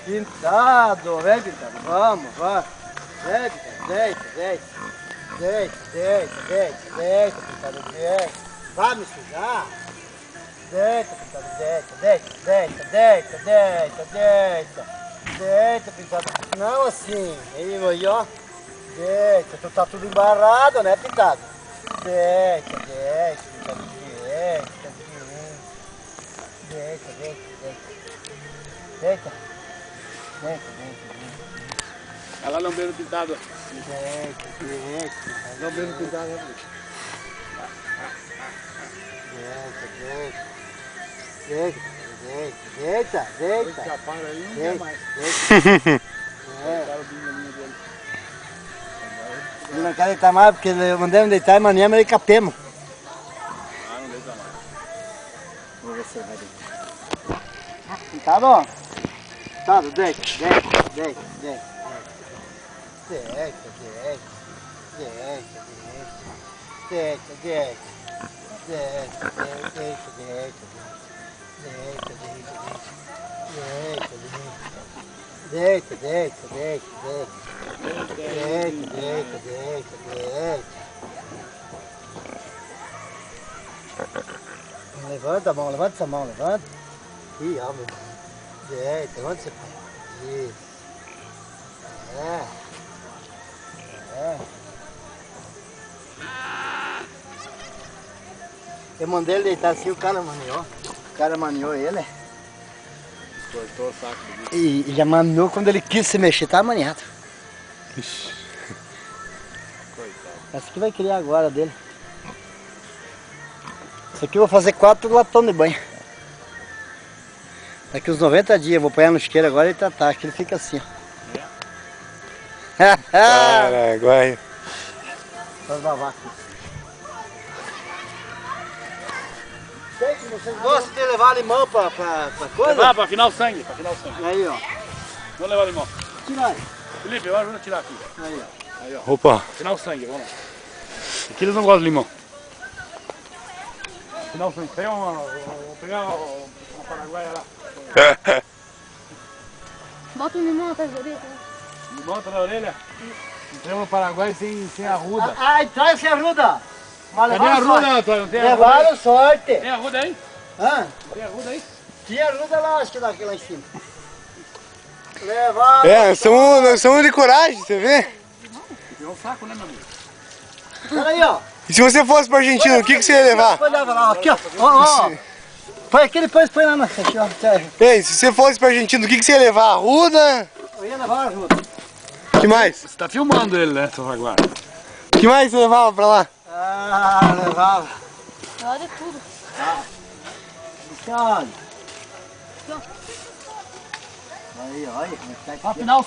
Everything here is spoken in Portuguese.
Pintado, vem pintado, vamos. Vem pintado, deita, pintado, deita. Vai me sujar. Deita, pintado, deita, pintado. Não assim, aí, ó. Deita, tu tá tudo embarrado, né, pintado? Deita, pintado, deita. Olha lá lambendo pintado. Lambendo pintado. Deita. Já para aí, não quer mais. Ele não quer deitar mais porque eu mandei ele deitar e manhã ele capemos. Ah, não deita mais. Vamos ver se ele vai deitar. Pintado? Pintado, deita. Deita. Levanta a mão, levanta essa mão, levanta. Ih, ó, meu. Deita, levanta esse pé. Isso. Eu mandei ele deitar assim, o cara maniou. O cara maniou ele. Cortou o saco do bicho. E já maniou quando ele quis se mexer, tá maniado. Ixi. Coitado. Essa aqui vai criar agora dele. Isso aqui eu vou fazer 4 latões de banho. Daqui uns 90 dias eu vou apanhar no isqueiro agora e tratar, que ele fica assim, ó. Paraguai. Vamos lavar aqui. Gente, vocês gostam de levar limão pra coisa? Levar pra afinar o sangue, Aí, ó. Vamos levar limão. Tira aí. Felipe, eu ajudo a tirar aqui. Aí, ó. Opa. Afinar o sangue, vamos lá. Aqui eles não gostam de limão. Afinar o sangue. Vou pegar uma paraguaia lá. Bota o limão atrás da orelha. Limão tá na orelha? Entramos no Paraguai sem arruda. Ai, traz essa arruda. Cadê a arruda, Antônio? Não tem arruda aí? Levaram sorte. Tem arruda aí? Hã? Tem arruda aí? Tinha arruda lá, acho que daqui lá em cima. Levaram. Nós somos de coragem, você vê? Tem um saco, né, meu amigo? Peraí, ó. E se você fosse pra Argentina, o que você ia levar? Põe lá, aqui, ó. Ó. Põe aqui, depois põe lá na frente, ó. Ei, se você fosse pra Argentina, o que você ia levar? Arruda? Eu ia levar a arruda. O que mais? Você tá filmando ele, né, seu Jaguar? O que mais você levava pra lá? Ah, levava. Olha tudo. Aqui, olha. Aí, olha como é que tá aqui. Afinal,